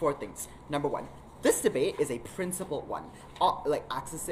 4 things. Number 1, this debate is a principled one,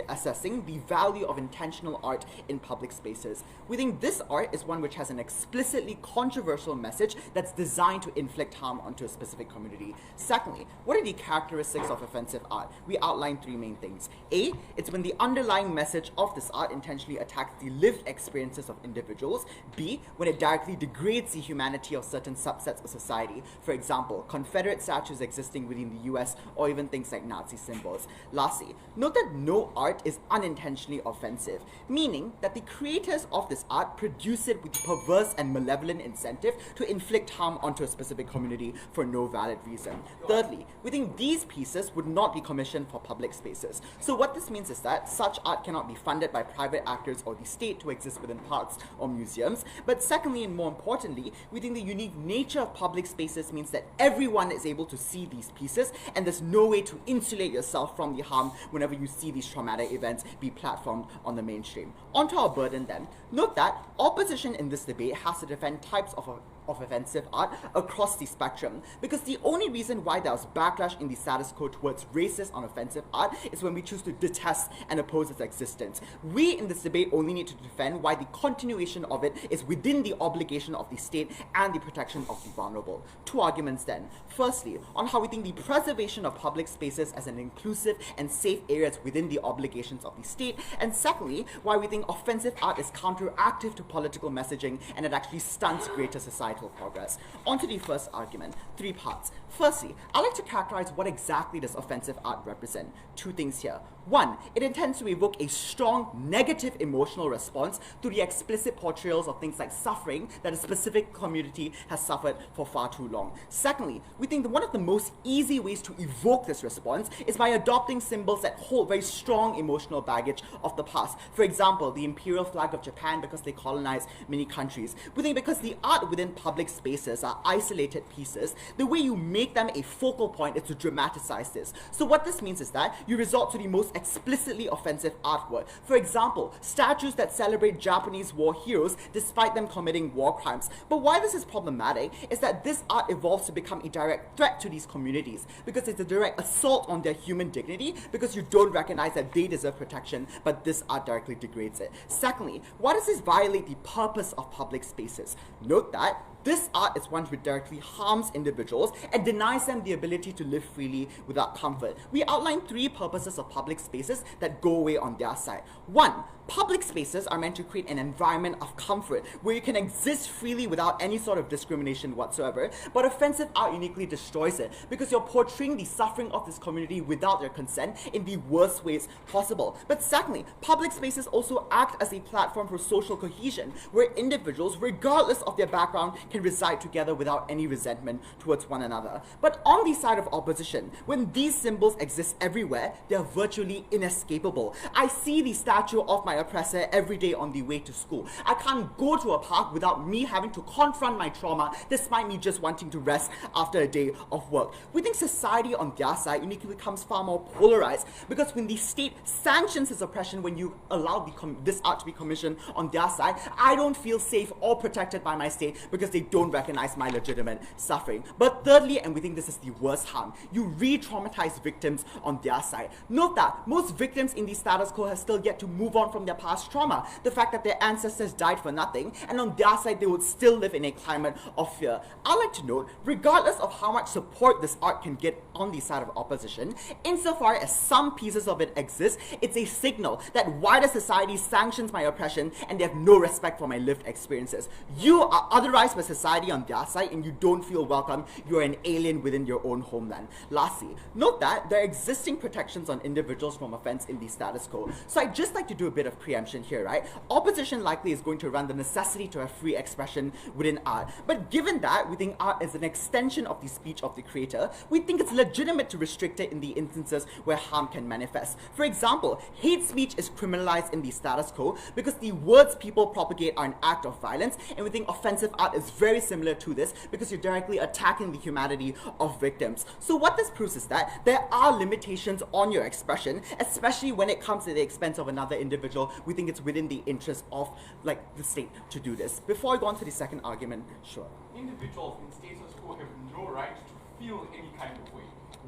assessing the value of intentional art in public spaces. We think this art is one which has an explicitly controversial message that's designed to inflict harm onto a specific community. Secondly, what are the characteristics of offensive art? We outline 3 main things. A, it's when the underlying message of this art intentionally attacks the lived experiences of individuals. B, when it directly degrades the humanity of certain subsets of society. For example, Confederate statues existing within the US, or even things like Nazi symbols. Lastly, note that no art is unintentionally offensive, meaning that the creators of this art produce it with perverse and malevolent incentive to inflict harm onto a specific community for no valid reason. Thirdly, we think these pieces would not be commissioned for public spaces. So what this means is that such art cannot be funded by private actors or the state to exist within parks or museums. But secondly, and more importantly, we think the unique nature of public spaces means that everyone is able to see these pieces, and there's no way to insulate yourself from the harm whenever you see these traumatic events be platformed on the mainstream. Onto our burden then. Note that opposition in this debate has to defend types of offensive art across the spectrum, because the only reason why there was backlash in the status quo towards racist and offensive art is when we choose to detest and oppose its existence. We in this debate only need to defend why the continuation of it is within the obligation of the state and the protection of the vulnerable. 2 arguments then. Firstly, on how we think the preservation of public spaces as an inclusive and safe areas within the obligations of the state, and secondly, why we think offensive art is counteractive to political messaging and it actually stunts greater societal progress. On to the first argument, 3 parts. Firstly, I'd like to characterize what exactly does offensive art represent. 2 things here. 1, it intends to evoke a strong negative emotional response to the explicit portrayals of things like suffering that a specific community has suffered for far too long. Secondly, we think that one of the most easy ways to evoke this response is by adopting symbols that hold very strong emotional baggage of the past. For example, the imperial flag of Japan, because they colonized many countries. We think because the art within public spaces are isolated pieces, the way you make them a focal point is to dramatize this. So what this means is that you resort to the most explicitly offensive artwork. For example, statues that celebrate Japanese war heroes despite them committing war crimes. But why this is problematic is that this art evolves to become a direct threat to these communities, because it's a direct assault on their human dignity, because you don't recognize that they deserve protection, but this art directly degrades it. Secondly, why does this violate the purpose of public spaces? Note that this art is one which directly harms individuals and denies them the ability to live freely without comfort. We outline 3 purposes of public spaces that go away on their side. 1, public spaces are meant to create an environment of comfort where you can exist freely without any sort of discrimination whatsoever, but offensive art uniquely destroys it because you're portraying the suffering of this community without their consent in the worst ways possible. But secondly, public spaces also act as a platform for social cohesion where individuals, regardless of their background, can reside together without any resentment towards one another. But on the side of opposition, when these symbols exist everywhere, they are virtually inescapable. I see the statue of my oppressor every day on the way to school. I can't go to a park without me having to confront my trauma despite me just wanting to rest after a day of work. We think society on their side uniquely becomes far more polarized, because when the state sanctions its oppression, when you allow this art to be commissioned on their side, I don't feel safe or protected by my state because they don't recognize my legitimate suffering. But thirdly, and we think this is the worst harm, you re-traumatize victims on their side. Note that most victims in the status quo have still yet to move on from their past trauma, the fact that their ancestors died for nothing, and on their side they would still live in a climate of fear. I like to note, regardless of how much support this art can get on the side of opposition, insofar as some pieces of it exist, it's a signal that wider society sanctions my oppression and they have no respect for my lived experiences. You are otherized by society on their side and you don't feel welcome. You're an alien within your own homeland. Lastly, note that there are existing protections on individuals from offense in the status quo. So I'd just like to do a bit of preemption here, right? Opposition likely is going to run the necessity to have free expression within art. But given that we think art is an extension of the speech of the creator, we think it's legitimate to restrict it in the instances where harm can manifest. For example, hate speech is criminalized in the status quo because the words people propagate are an act of violence, and we think offensive art is very similar to this because you're directly attacking the humanity of victims. So what this proves is that there are limitations on your expression, especially when it comes to the expense of another individual. We think it's within the interest of the state to do this. Before I go on to the second argument, sure. Individuals in status quo have no right to feel any kind of way.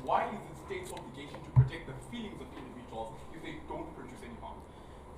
why is it state's obligation to protect the feelings of individuals if they don't produce any harm?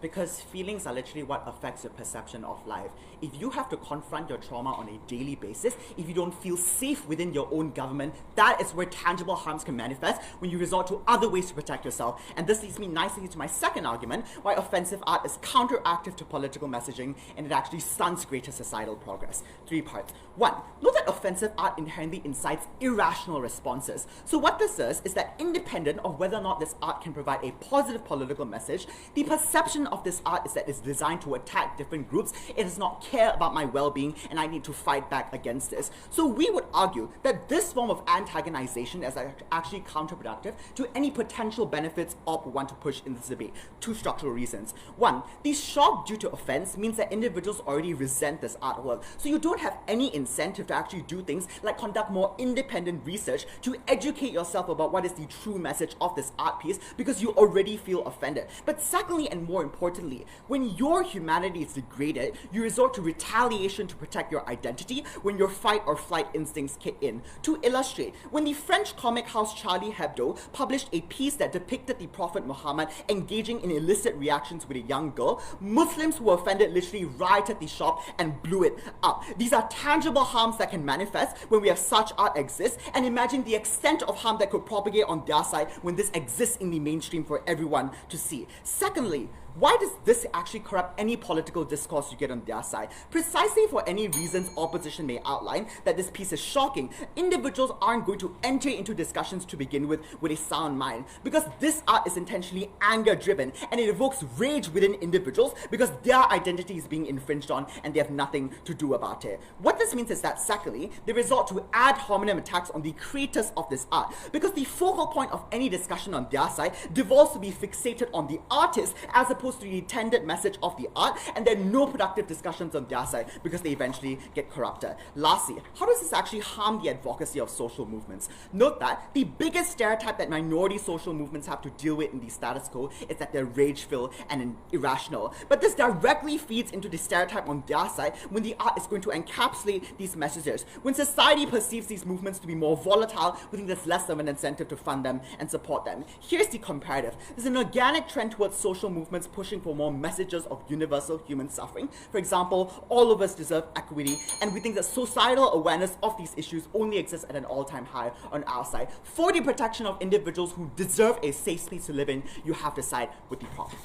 Because feelings are literally what affects your perception of life. If you have to confront your trauma on a daily basis, if you don't feel safe within your own government, that is where tangible harms can manifest when you resort to other ways to protect yourself. And this leads me nicely to my second argument, why offensive art is counteractive to political messaging and it actually stunts greater societal progress. 3 parts. 1. Note that offensive art inherently incites irrational responses. So what this is that independent of whether or not this art can provide a positive political message, the perception of this art is that it's designed to attack different groups. It does not care about my well-being and I need to fight back against this. So we would argue that this form of antagonization is actually counterproductive to any potential benefits OP want to push in this debate. 2 structural reasons. 1, the shock due to offense means that individuals already resent this artwork. So you don't have any incentive to actually do things like conduct more independent research to educate yourself about what is the true message of this art piece because you already feel offended. But secondly, and more importantly, when your humanity is degraded, you resort to retaliation to protect your identity when your fight or flight instincts kick in. To illustrate, when the French comic house Charlie Hebdo published a piece that depicted the Prophet Muhammad engaging in illicit reactions with a young girl, Muslims who were offended literally rioted the shop and blew it up. These are tangible harms that can manifest when we have such art exist, and imagine the extent of harm that could propagate on their side when this exists in the mainstream for everyone to see. Secondly, why does this actually corrupt any political discourse you get on their side? Precisely for any reasons opposition may outline that this piece is shocking, individuals aren't going to enter into discussions to begin with a sound mind, because this art is intentionally anger-driven and it evokes rage within individuals because their identity is being infringed on and they have nothing to do about it. What this means is that secondly, they resort to ad hominem attacks on the creators of this art because the focal point of any discussion on their side devolves to be fixated on the artist as opposed to the intended message of the art, and there are no productive discussions on their side because they eventually get corrupted. Lastly, how does this actually harm the advocacy of social movements? Note that the biggest stereotype that minority social movements have to deal with in the status quo is that they're rage-filled and irrational. But this directly feeds into the stereotype on their side when the art is going to encapsulate these messages. When society perceives these movements to be more volatile, we think there's less of an incentive to fund them and support them. Here's the comparative. There's an organic trend towards social movements pushing for more messages of universal human suffering. For example, all of us deserve equity, and we think that societal awareness of these issues only exists at an all-time high on our side. For the protection of individuals who deserve a safe space to live in, you have to side with the problem.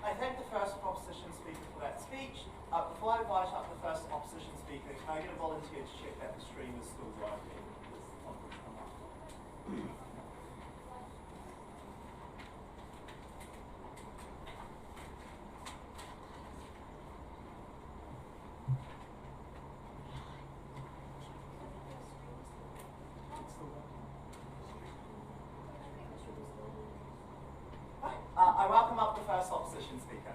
I thank the first opposition speaker for that speech. Before I invite up the first opposition speaker, can I get a volunteer to check that the stream is still working? I welcome up the first opposition speaker.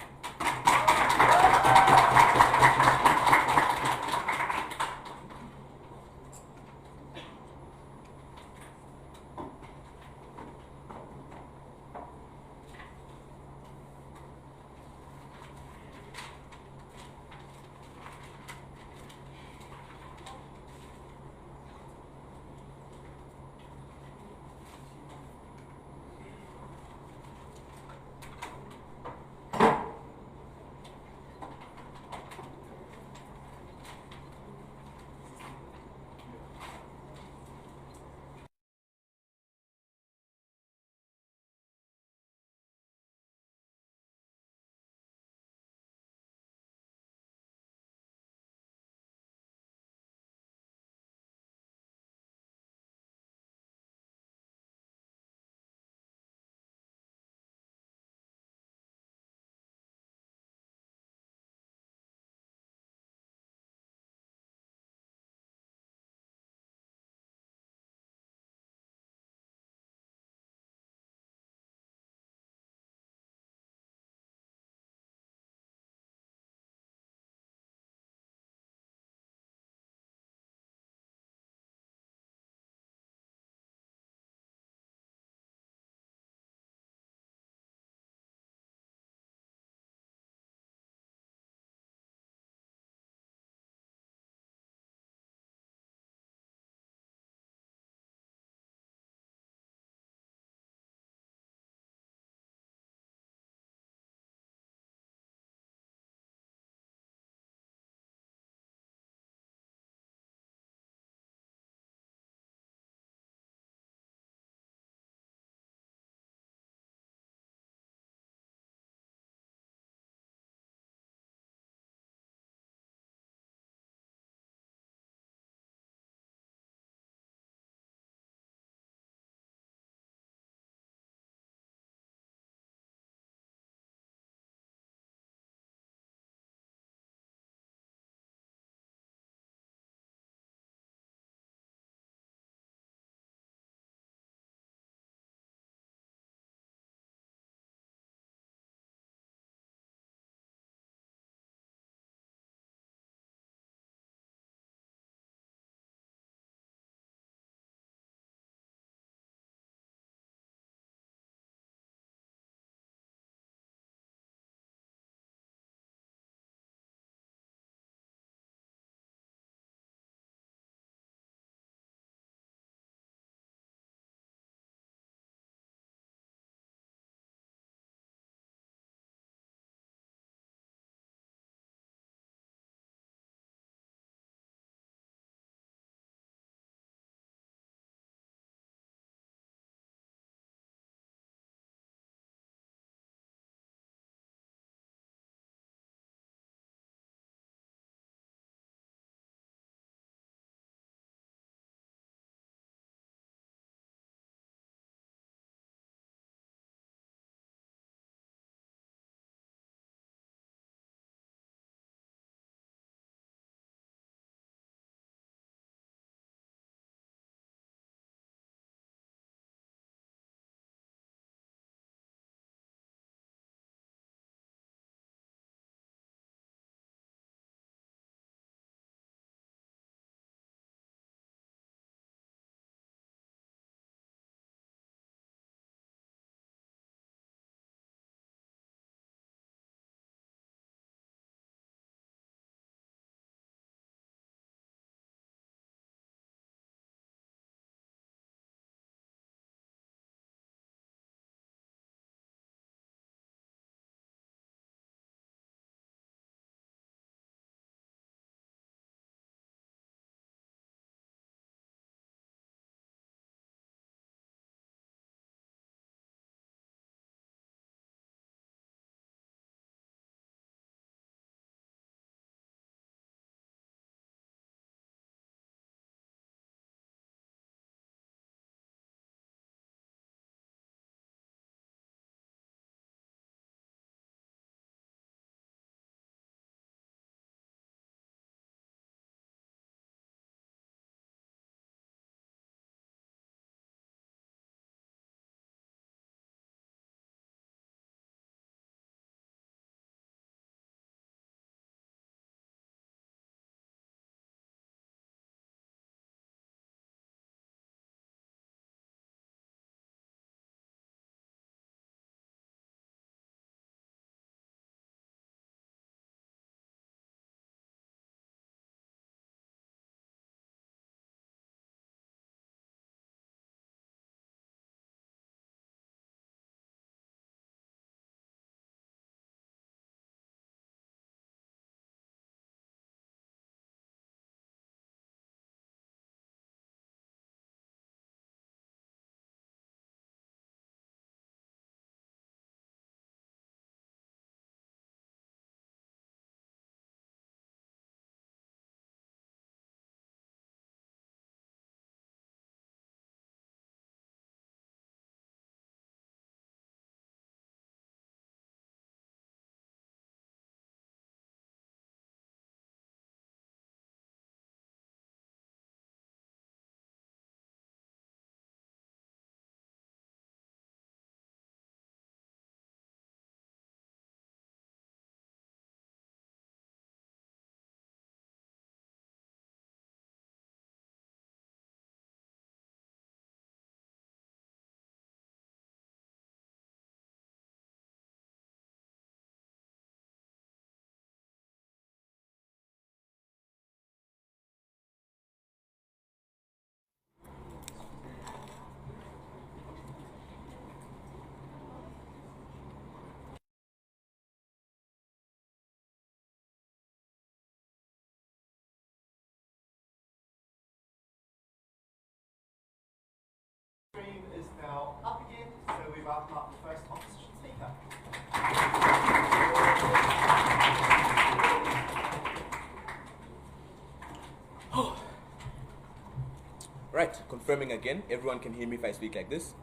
start confirming again. Everyone can hear me if I speak like this.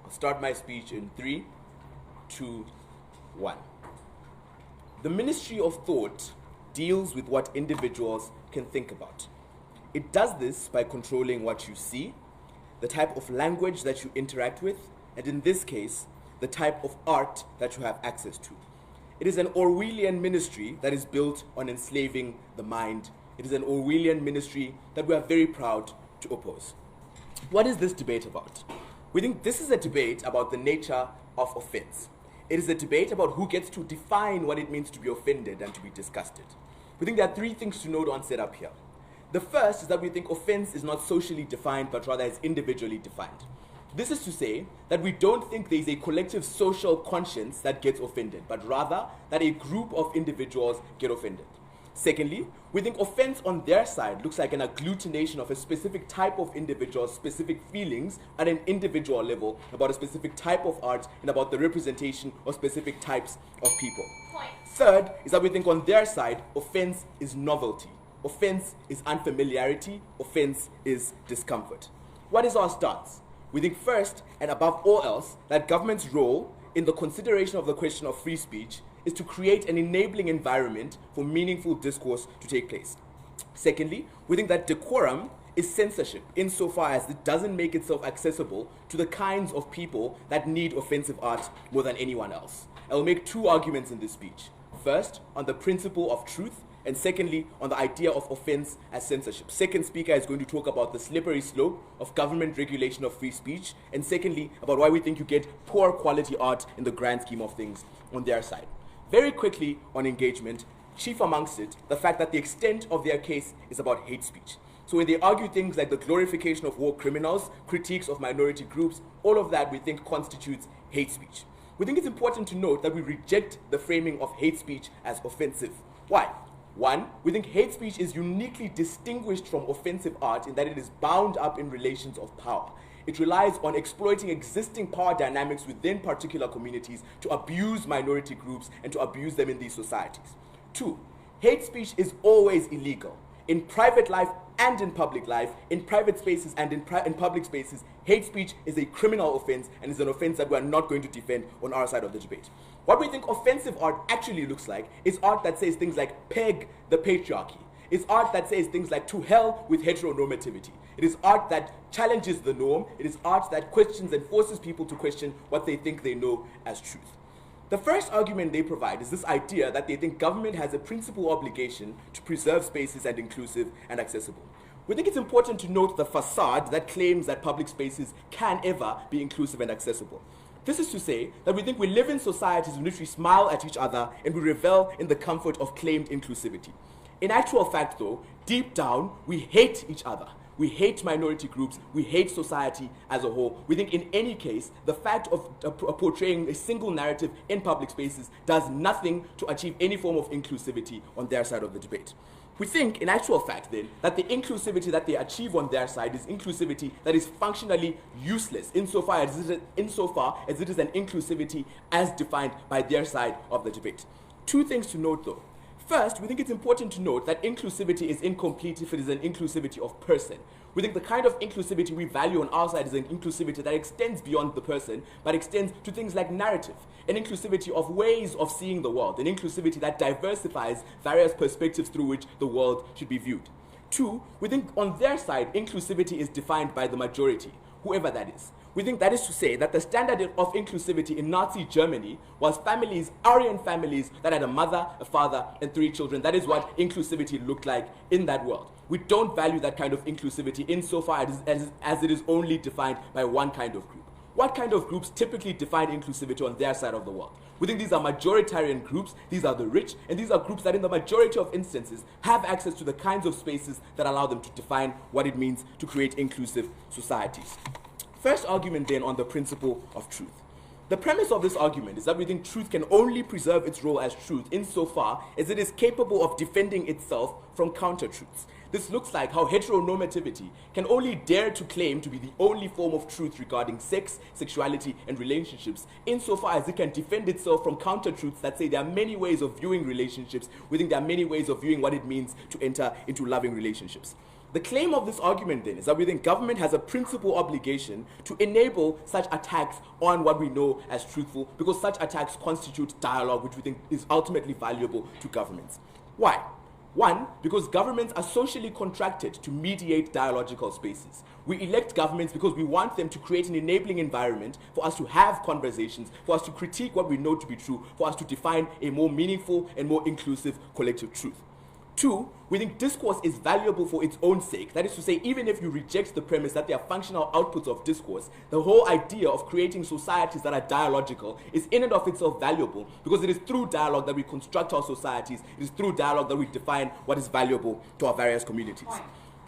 I'll start my speech in 3, 2, 1. The Ministry of Thought deals with what individuals can think about. It does this by controlling what you see, the type of language that you interact with, and in this case, the type of art that you have access to. It is an Orwellian ministry that is built on enslaving the mind. It is an Orwellian ministry that we are very proud to oppose. What is this debate about? We think this is a debate about the nature of offense. It is a debate about who gets to define what it means to be offended and to be disgusted. We think there are 3 things to note on setup here. The first is that we think offense is not socially defined, but rather is individually defined. This is to say that we don't think there is a collective social conscience that gets offended, but rather that a group of individuals get offended. Secondly, we think offense on their side looks like an agglutination of a specific type of individual's specific feelings at an individual level about a specific type of art and about the representation of specific types of people. Third is that we think on their side, offense is novelty. Offense is unfamiliarity. Offense is discomfort. What is our stance? We think first, and above all else, that government's role in the consideration of the question of free speech is to create an enabling environment for meaningful discourse to take place. Secondly, we think that decorum is censorship insofar as it doesn't make itself accessible to the kinds of people that need offensive art more than anyone else. I will make 2 arguments in this speech. First, on the principle of truth, and secondly, on the idea of offense as censorship. Second speaker is going to talk about the slippery slope of government regulation of free speech, and secondly, about why we think you get poor quality art in the grand scheme of things on their side. Very quickly on engagement, chief amongst it, the fact that the extent of their case is about hate speech. So when they argue things like the glorification of war criminals, critiques of minority groups, all of that we think constitutes hate speech. We think it's important to note that we reject the framing of hate speech as offensive. Why? 1, we think hate speech is uniquely distinguished from offensive art in that it is bound up in relations of power. It relies on exploiting existing power dynamics within particular communities to abuse minority groups and to abuse them in these societies. 2, hate speech is always illegal. In private life and in public life, in private spaces and in public spaces, hate speech is a criminal offense and is an offense that we are not going to defend on our side of the debate. What we think offensive art actually looks like is art that says things like peg the patriarchy. It's art that says things like to hell with heteronormativity. It is art that challenges the norm. It is art that questions and forces people to question what they think they know as truth. The first argument they provide is this idea that they think government has a principal obligation to preserve spaces and inclusive and accessible. We think it's important to note the facade that claims that public spaces can ever be inclusive and accessible. This is to say that we think we live in societies in which we smile at each other and we revel in the comfort of claimed inclusivity. In actual fact, though, deep down, we hate each other. We hate minority groups. We hate society as a whole. We think in any case, the fact of portraying a single narrative in public spaces does nothing to achieve any form of inclusivity on their side of the debate. We think, in actual fact, then, that the inclusivity that they achieve on their side is inclusivity that is functionally useless insofar as it is an inclusivity as defined by their side of the debate. 2 things to note, though. First, we think it's important to note that inclusivity is incomplete if it is an inclusivity of person. We think the kind of inclusivity we value on our side is an inclusivity that extends beyond the person, but extends to things like narrative, an inclusivity of ways of seeing the world, an inclusivity that diversifies various perspectives through which the world should be viewed. 2, we think on their side, inclusivity is defined by the majority, whoever that is. We think that is to say that the standard of inclusivity in Nazi Germany was families, Aryan families that had a mother, a father, and 3 children. That is what inclusivity looked like in that world. We don't value that kind of inclusivity insofar as it is only defined by one kind of group. What kind of groups typically define inclusivity on their side of the world? We think these are majoritarian groups, these are the rich, and these are groups that in the majority of instances have access to the kinds of spaces that allow them to define what it means to create inclusive societies. First argument then on the principle of truth. The premise of this argument is that we think truth can only preserve its role as truth insofar as it is capable of defending itself from counter-truths. This looks like how heteronormativity can only dare to claim to be the only form of truth regarding sex, sexuality, and relationships, insofar as it can defend itself from counter-truths that say there are many ways of viewing relationships. We think there are many ways of viewing what it means to enter into loving relationships. The claim of this argument then is that we think government has a principal obligation to enable such attacks on what we know as truthful, because such attacks constitute dialogue, which we think is ultimately valuable to governments. Why? One, because governments are socially contracted to mediate dialogical spaces. We elect governments because we want them to create an enabling environment for us to have conversations, for us to critique what we know to be true, for us to define a more meaningful and more inclusive collective truth. Two, we think discourse is valuable for its own sake. That is to say, even if you reject the premise that they are functional outputs of discourse, the whole idea of creating societies that are dialogical is in and of itself valuable, because it is through dialogue that we construct our societies. It is through dialogue that we define what is valuable to our various communities.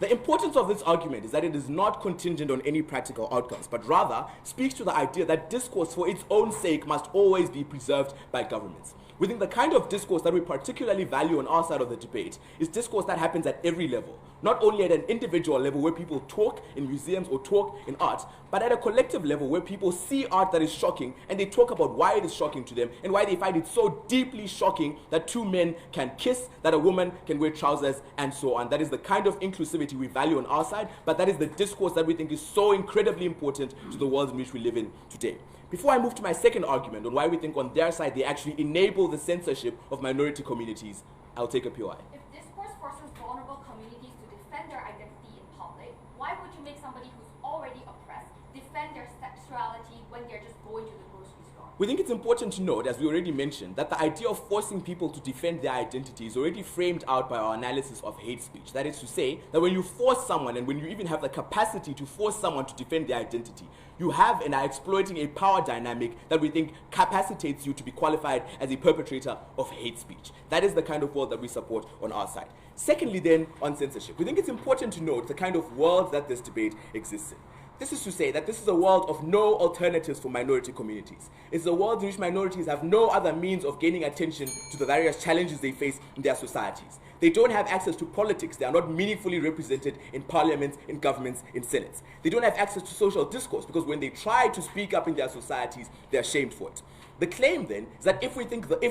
The importance of this argument is that it is not contingent on any practical outcomes, but rather speaks to the idea that discourse for its own sake must always be preserved by governments. We think the kind of discourse that we particularly value on our side of the debate is discourse that happens at every level, not only at an individual level where people talk in museums or talk in art, but at a collective level where people see art that is shocking and they talk about why it is shocking to them and why they find it so deeply shocking that two men can kiss, that a woman can wear trousers, and so on. That is the kind of inclusivity we value on our side, but that is the discourse that we think is so incredibly important to the world in which we live in today. Before I move to my second argument on why we think on their side they actually enable the censorship of minority communities, I'll take a POI. If discourse forces vulnerable communities to defend their identity in public, why would you make somebody who's already oppressed defend their sexuality when they're just going to the grocery store? We think it's important to note, as we already mentioned, that the idea of forcing people to defend their identity is already framed out by our analysis of hate speech. That is to say, that when you force someone, and when you even have the capacity to force someone to defend their identity, you have and are exploiting a power dynamic that we think capacitates you to be qualified as a perpetrator of hate speech. That is the kind of world that we support on our side. Secondly then, on censorship, we think it's important to note the kind of world that this debate exists in. This is to say that this is a world of no alternatives for minority communities. It's a world in which minorities have no other means of gaining attention to the various challenges they face in their societies. They don't have access to politics. They are not meaningfully represented in parliaments, in governments, in senates. They don't have access to social discourse because when they try to speak up in their societies, they are shamed for it. The claim then is that if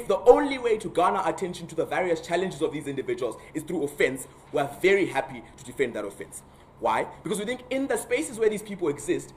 the only way to garner attention to the various challenges of these individuals is through offense, we are very happy to defend that offense. Why? Because we think in the spaces where these people exist,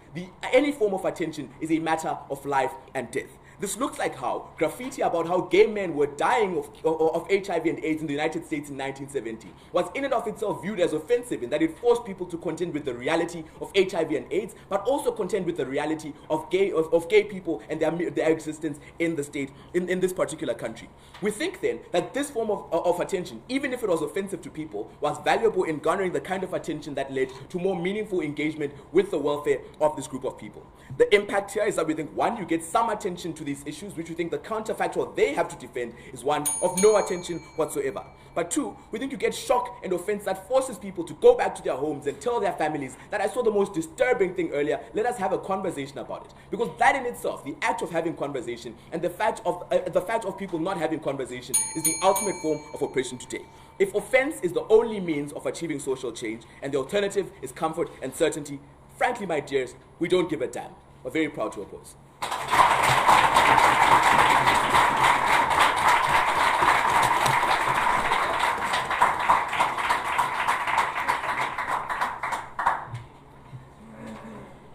any form of attention is a matter of life and death. This looks like how graffiti about how gay men were dying of HIV and AIDS in the United States in 1970 was in and of itself viewed as offensive in that it forced people to contend with the reality of HIV and AIDS, but also contend with the reality of gay people and their existence in the state, in this particular country. We think then that this form of attention, even if it was offensive to people, was valuable in garnering the kind of attention that led to more meaningful engagement with the welfare of this group of people. The impact here is that we think, one, you get some attention to these issues, which we think the counterfactual they have to defend is one of no attention whatsoever. But two, we think you get shock and offense that forces people to go back to their homes and tell their families that I saw the most disturbing thing earlier, let us have a conversation about it. Because that in itself, the act of having conversation and the fact of people not having conversation is the ultimate form of oppression today. If offense is the only means of achieving social change and the alternative is comfort and certainty, frankly, my dears, we don't give a damn. We're very proud to oppose.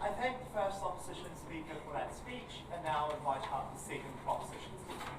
I thank the first opposition speaker for that speech, and now invite up the second proposition speaker.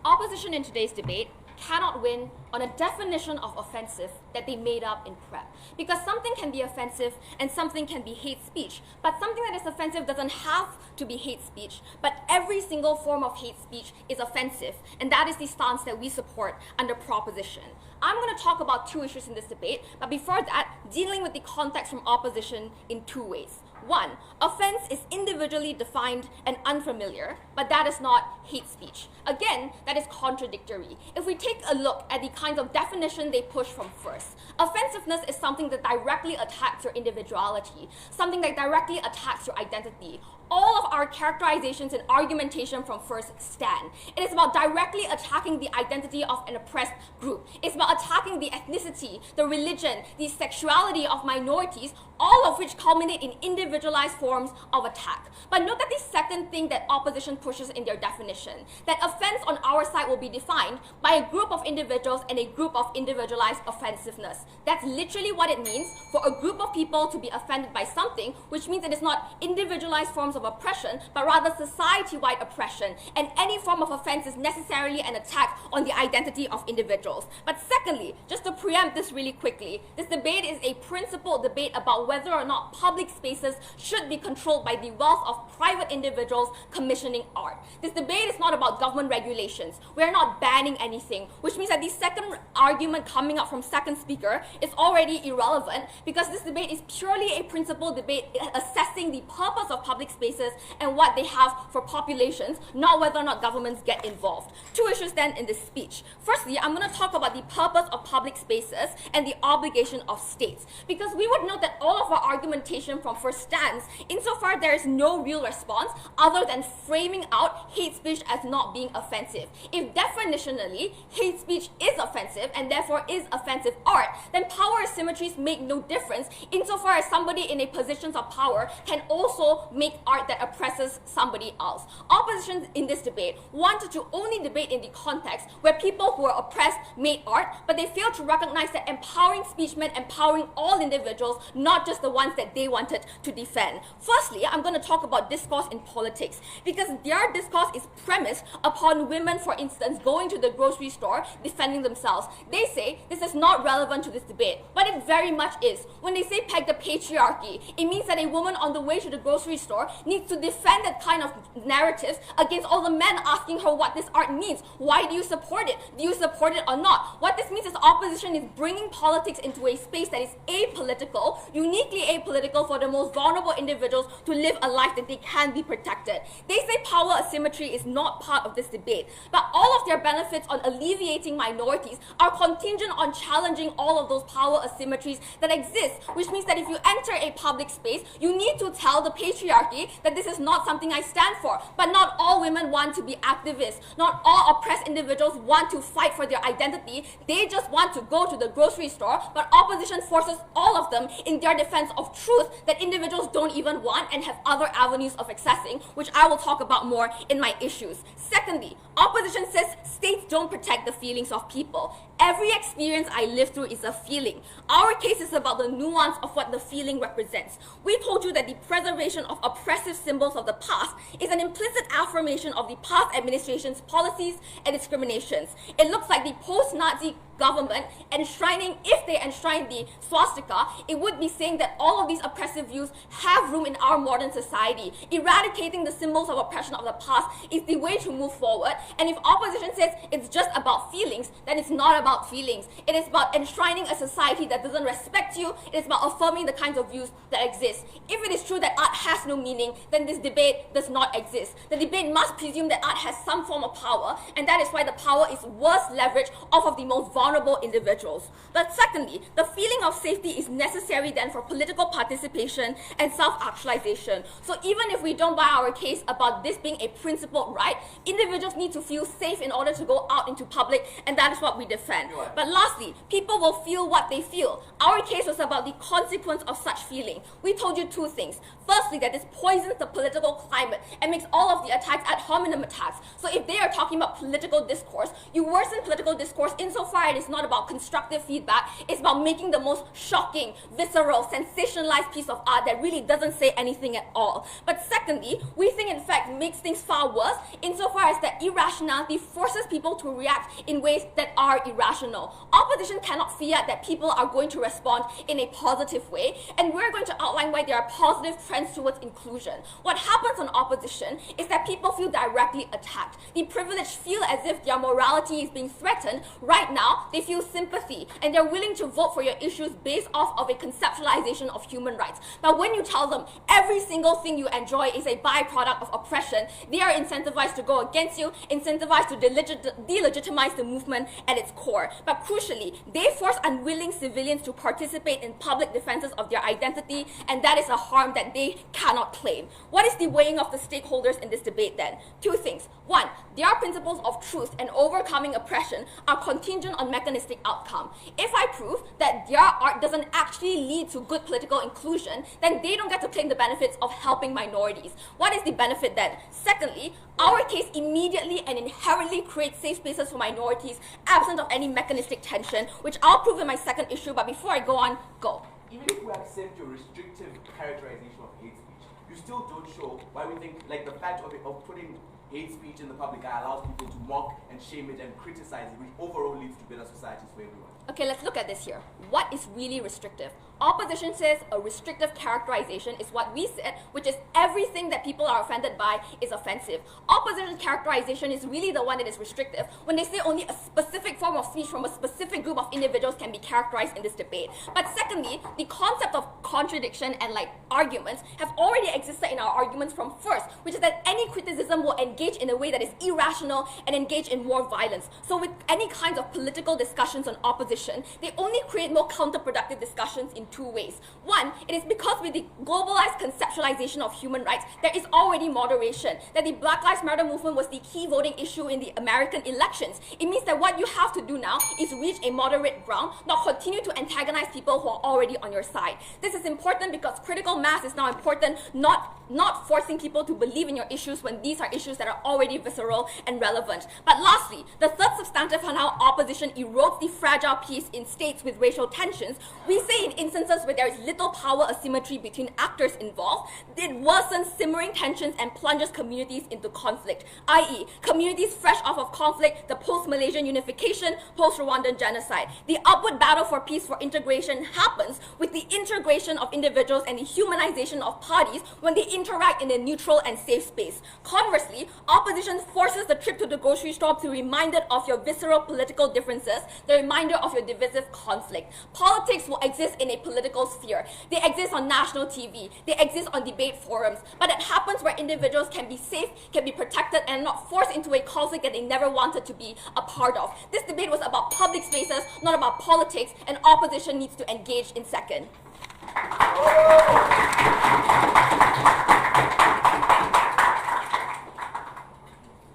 Opposition in today's debate cannot win on a definition of offensive that they made up in prep. Because something can be offensive and something can be hate speech. But something that is offensive doesn't have to be hate speech. But every single form of hate speech is offensive. And that is the stance that we support under proposition. I'm going to talk about two issues in this debate. But before that, dealing with the context from opposition in two ways. One, offense is individually defined and unfamiliar, but that is not hate speech. Again, that is contradictory. If we take a look at the kinds of definition they push from first, offensiveness is something that directly attacks your individuality, something that directly attacks your identity. All of our characterizations and argumentation from first stand. It is about directly attacking the identity of an oppressed group. It's about attacking the ethnicity, the religion, the sexuality of minorities, all of which culminate in individualized forms of attack. But note that the second thing that opposition pushes in their definition, that offense on our side will be defined by a group of individuals and a group of individualized offensiveness. That's literally what it means for a group of people to be offended by something, which means it is not individualized forms of oppression, but rather society-wide oppression. And any form of offense is necessarily an attack on the identity of individuals. But secondly, just to preempt this really quickly, this debate is a principled debate about whether or not public spaces should be controlled by the wealth of private individuals commissioning art. This debate is not about government regulations. We're not banning anything, which means that the second argument coming up from second speaker is already irrelevant, because this debate is purely a principled debate assessing the purpose of public spaces and what they have for populations, not whether or not governments get involved. Two issues then in this speech. Firstly, I'm going to talk about the purpose of public spaces and the obligation of states, because we would note that all of our argumentation from first stands insofar there is no real response other than framing out hate speech as not being offensive. If definitionally hate speech is offensive and therefore is offensive art, then power asymmetries make no difference insofar as somebody in a position of power can also make art that oppresses somebody else. Opposition in this debate wanted to only debate in the context where people who are oppressed made art, but they failed to recognize that empowering speech meant empowering all individuals, not just the ones that they wanted to defend. Firstly, I'm going to talk about discourse in politics, because their discourse is premised upon women, for instance, going to the grocery store defending themselves. They say this is not relevant to this debate, but it very much is. When they say peg the patriarchy, it means that a woman on the way to the grocery store needs to defend that kind of narratives against all the men asking her what this art means. Why do you support it? Do you support it or not? What this means is opposition is bringing politics into a space that is apolitical, uniquely apolitical for the most vulnerable individuals to live a life that they can be protected. They say power asymmetry is not part of this debate, but all of their benefits on alleviating minorities are contingent on challenging all of those power asymmetries that exist, which means that if you enter a public space, you need to tell the patriarchy that this is not something I stand for. But not all women want to be activists. Not all oppressed individuals want to fight for their identity. They just want to go to the grocery store, but opposition forces all of them in their defense of truth that individuals don't even want and have other avenues of accessing, which I will talk about more in my issues. Secondly, opposition says states don't protect the feelings of people. Every experience I live through is a feeling. Our case is about the nuance of what the feeling represents. We told you that the preservation of oppressive symbols of the past is an implicit affirmation of the past administration's policies and discriminations. It looks like the post-Nazi government enshrining, if they enshrine the swastika, it would be saying that all of these oppressive views have room in our modern society. Eradicating the symbols of oppression of the past is the way to move forward. And if opposition says it's just about feelings, then it's not about feelings. It is about enshrining a society that doesn't respect you. It is about affirming the kinds of views that exist. If it is true that art has no meaning, then this debate does not exist. The debate must presume that art has some form of power, and that is why the power is worse leveraged off of the most vulnerable individuals. But secondly, the feeling of safety is necessary then for political participation and self-actualization. So even if we don't buy our case about this being a principled right, individuals need to feel safe in order to go out into public, and that is what we defend. But lastly, people will feel what they feel. Our case was about the consequence of such feeling. We told you two things. Firstly, that this poisons the political climate and makes all of the attacks ad hominem attacks. So if they are talking about political discourse, you worsen political discourse insofar it is not about constructive feedback, it's about making the most shocking, visceral, sensationalized piece of art that really doesn't say anything at all. But secondly, we think in fact makes things far worse insofar as that irrationality forces people to react in ways that are irrational. Opposition cannot fiat that people are going to respond in a positive way, and we're going to outline why there are positive trends towards inclusion. What happens on opposition is that people feel directly attacked. The privileged feel as if their morality is being threatened right now they feel sympathy, and they're willing to vote for your issues based off of a conceptualization of human rights. But when you tell them every single thing you enjoy is a byproduct of oppression, they are incentivized to go against you, incentivized to delegitimize the movement at its core. But crucially, they force unwilling civilians to participate in public defenses of their identity, and that is a harm that they cannot claim. What is the weighing of the stakeholders in this debate then? Two things. One, their principles of truth and overcoming oppression are contingent on mechanistic outcome. If I prove that their art doesn't actually lead to good political inclusion, then they don't get to claim the benefits of helping minorities. What is the benefit then? Secondly, our case immediately and inherently creates safe spaces for minorities, absent of any mechanistic tension, which I'll prove in my second issue, but before I go on, go. Even if we accept your restrictive characterization of hate speech, you still don't show why we think, like, the fact of putting hate speech in the public eye allows people to mock and shame it and criticize it, which overall leads to better societies for everyone. Okay, let's look at this here. What is really restrictive? Opposition says a restrictive characterization is what we said, which is everything that people are offended by is offensive. Opposition characterization is really the one that is restrictive when they say only a specific form of speech from a specific group of individuals can be characterized in this debate. But secondly, the concept of contradiction and arguments have already existed in our arguments from first, which is that any criticism will engage in a way that is irrational and engage in more violence. So with any kinds of political discussions on opposition, they only create more counterproductive discussions in two ways. One, it is because with the globalized conceptualization of human rights, there is already moderation, that the Black Lives Matter movement was the key voting issue in the American elections. It means that what you have to do now is reach a moderate ground, not continue to antagonize people who are already on your side. This is important because critical mass is now important, not forcing people to believe in your issues when these are issues that are already visceral and relevant. But lastly, the third substantive on how opposition erodes the fragile peace in states with racial tensions, we say in instances where there is little power asymmetry between actors involved, it worsens simmering tensions and plunges communities into conflict, i.e., communities fresh off of conflict, the post-Malaysian unification, post-Rwandan genocide. The upward battle for peace for integration happens with the integration of individuals and the humanization of parties when they interact in a neutral and safe space. Conversely, opposition forces the trip to the grocery store to be reminded of your visceral political differences, the reminder of your divisive conflict. Politics will exist in a political sphere. They exist on national TV. They exist on debate forums. But it happens where individuals can be safe, can be protected, and not forced into a conflict that they never wanted to be a part of. This debate was about public spaces, not about politics, and opposition needs to engage in second.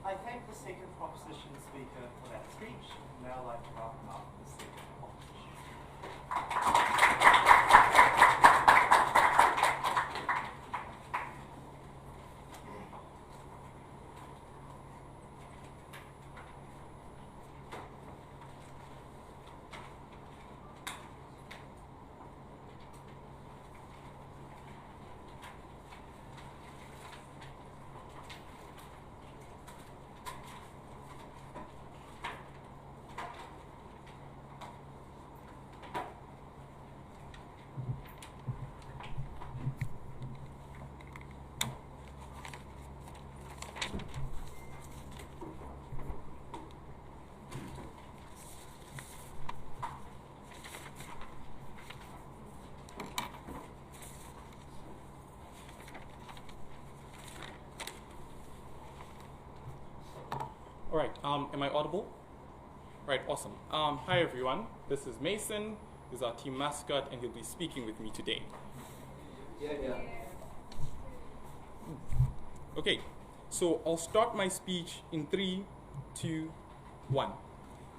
I thank the second proposition speaker for that speech. Now I'd like to welcome up the second opposition. All right, am I audible? Right, awesome. Hi everyone, this is Mason, this is our team mascot, and he'll be speaking with me today. Okay, so I'll start my speech in 3, 2, 1.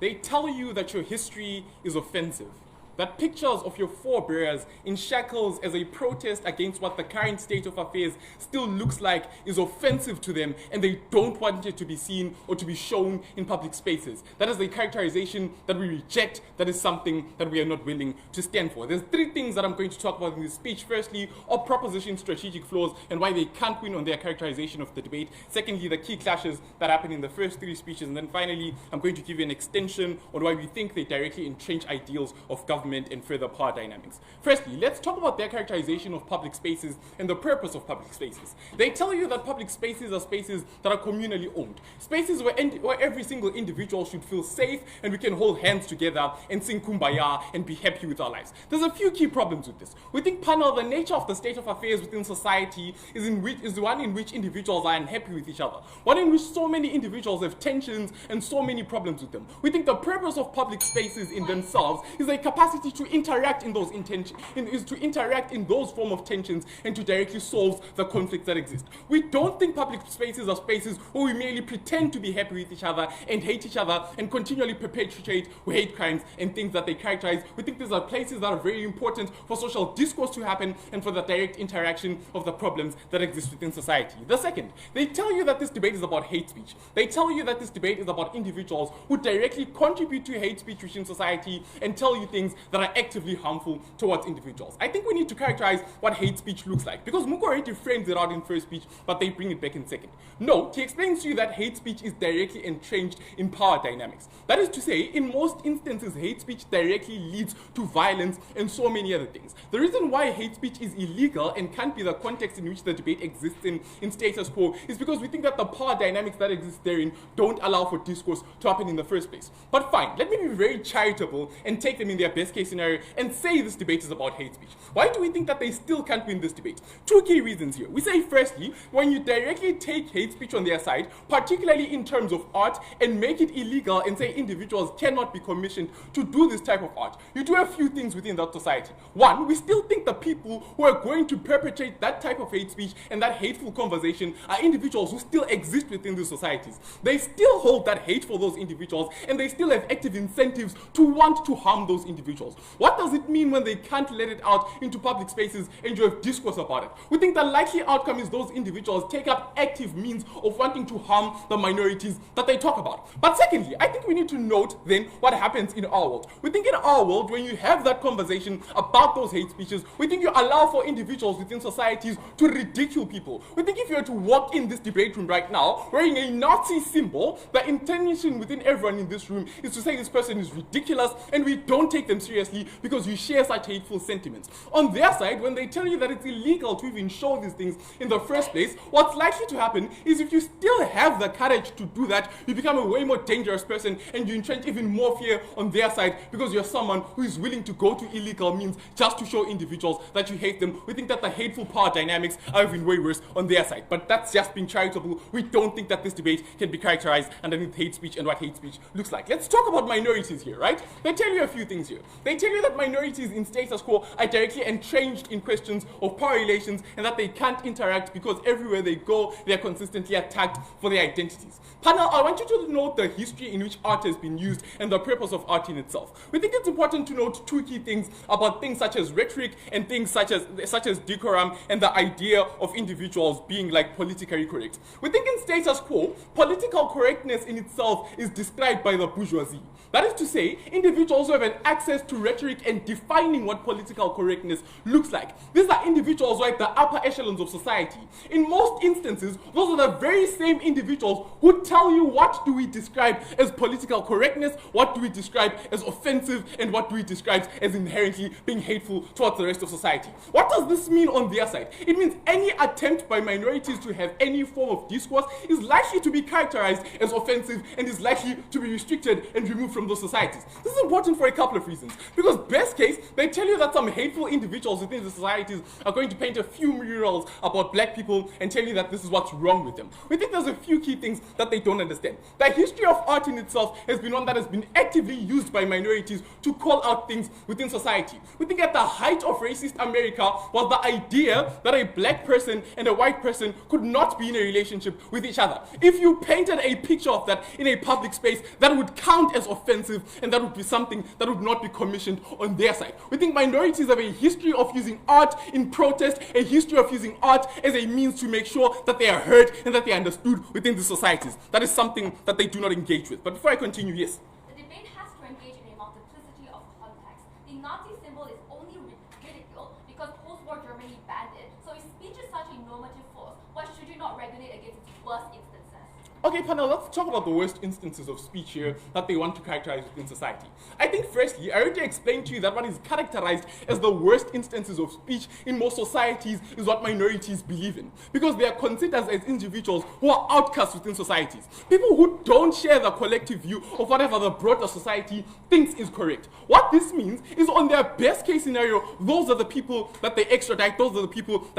They tell you that your history is offensive, that pictures of your forebears in shackles as a protest against what the current state of affairs still looks like is offensive to them, and they don't want it to be seen or to be shown in public spaces. That is a characterization that we reject. That is something that we are not willing to stand for. There's 3 things that I'm going to talk about in this speech. Firstly, opposition strategic flaws and why they can't win on their characterization of the debate. Secondly, the key clashes that happen in the first 3 speeches. And then finally, I'm going to give you an extension on why we think they directly entrench ideals of government government and further power dynamics. Firstly, let's talk about their characterization of public spaces and the purpose of public spaces. They tell you that public spaces are spaces that are communally owned, spaces where every single individual should feel safe and we can hold hands together and sing kumbaya and be happy with our lives. There's a few key problems with this. We think, panel, the nature of the state of affairs within society is one in which individuals are unhappy with each other, one in which so many individuals have tensions and so many problems with them. We think the purpose of public spaces in themselves is a capacity to interact in those interact in those form of tensions and to directly solve the conflicts that exist. We don't think public spaces are spaces where we merely pretend to be happy with each other and hate each other and continually perpetuate hate crimes and things that they characterize. We think these are places that are very important for social discourse to happen and for the direct interaction of the problems that exist within society. The second, they tell you that this debate is about hate speech. They tell you that this debate is about individuals who directly contribute to hate speech within society and tell you things that are actively harmful towards individuals. I think we need to characterize what hate speech looks like, because Muko already frames it out in first speech, but they bring it back in second. Note, he explains to you that hate speech is directly entrenched in power dynamics. That is to say, in most instances, hate speech directly leads to violence and so many other things. The reason why hate speech is illegal and can't be the context in which the debate exists in status quo is because we think that the power dynamics that exist therein don't allow for discourse to happen in the first place. But fine, let me be very charitable and take them in their best case scenario and say this debate is about hate speech. Why do we think that they still can't win this debate? Two key reasons here. We say, firstly, when you directly take hate speech on their side, particularly in terms of art, and make it illegal and say individuals cannot be commissioned to do this type of art, you do a few things within that society. One, we still think the people who are going to perpetrate that type of hate speech and that hateful conversation are individuals who still exist within these societies. They still hold that hate for those individuals and they still have active incentives to want to harm those individuals. What does it mean when they can't let it out into public spaces and you have discourse about it? We think the likely outcome is those individuals take up active means of wanting to harm the minorities that they talk about. But secondly, I think we need to note then what happens in our world. We think in our world, when you have that conversation about those hate speeches, we think you allow for individuals within societies to ridicule people. We think if you were to walk in this debate room right now wearing a Nazi symbol, the intention within everyone in this room is to say this person is ridiculous and we don't take them seriously because you share such hateful sentiments. On their side, when they tell you that it's illegal to even show these things in the first place, what's likely to happen is if you still have the courage to do that, you become a way more dangerous person and you entrench even more fear on their side because you're someone who is willing to go to illegal means just to show individuals that you hate them. We think that the hateful power dynamics are even way worse on their side. But that's just being charitable. We don't think that this debate can be characterized underneath hate speech and what hate speech looks like. Let's talk about minorities here, right? They tell you a few things here. They tell you that minorities in status quo are directly entrenched in questions of power relations and that they can't interact because everywhere they go, they're consistently attacked for their identities. Panel, I want you to note the history in which art has been used and the purpose of art in itself. We think it's important to note two key things about things such as rhetoric and things such as decorum and the idea of individuals being like politically correct. We think in status quo, political correctness in itself is described by the bourgeoisie. That is to say, individuals who have an access to rhetoric and defining what political correctness looks like. These are individuals who are at the upper echelons of society. In most instances, those are the very same individuals who tell you what do we describe as political correctness, what do we describe as offensive, and what do we describe as inherently being hateful towards the rest of society. What does this mean on their side? It means any attempt by minorities to have any form of discourse is likely to be characterized as offensive and is likely to be restricted and removed from those societies. This is important for a couple of reasons. Because best case, they tell you that some hateful individuals within the societies are going to paint a few murals about black people and tell you that this is what's wrong with them. We think there's a few key things that they don't understand. The history of art in itself has been one that has been actively used by minorities to call out things within society. We think at the height of racist America was the idea that a black person and a white person could not be in a relationship with each other. If you painted a picture of that in a public space, that would count as offensive and that would be something that would not be commissioned on their side. We think minorities have a history of using art in protest, a history of using art as a means to make sure that they are heard and that they are understood within the societies. That is something that they do not engage with. But before I continue, yes? The debate has to engage in a multiplicity of contexts. The Nazi symbol is only ridiculed because post-war Germany banned it. So if speech is such a normative force, why should you not regulate against its worst instances? Okay, panel, let's talk about the worst instances of speech here that they want to characterize within society. I think firstly, I already explained to you that what is characterized as the worst instances of speech in most societies is what minorities believe in. Because they are considered as individuals who are outcasts within societies. People who don't share the collective view of whatever the broader society thinks is correct. What this means is on their best case scenario, those are the people that they extradite, those are the people that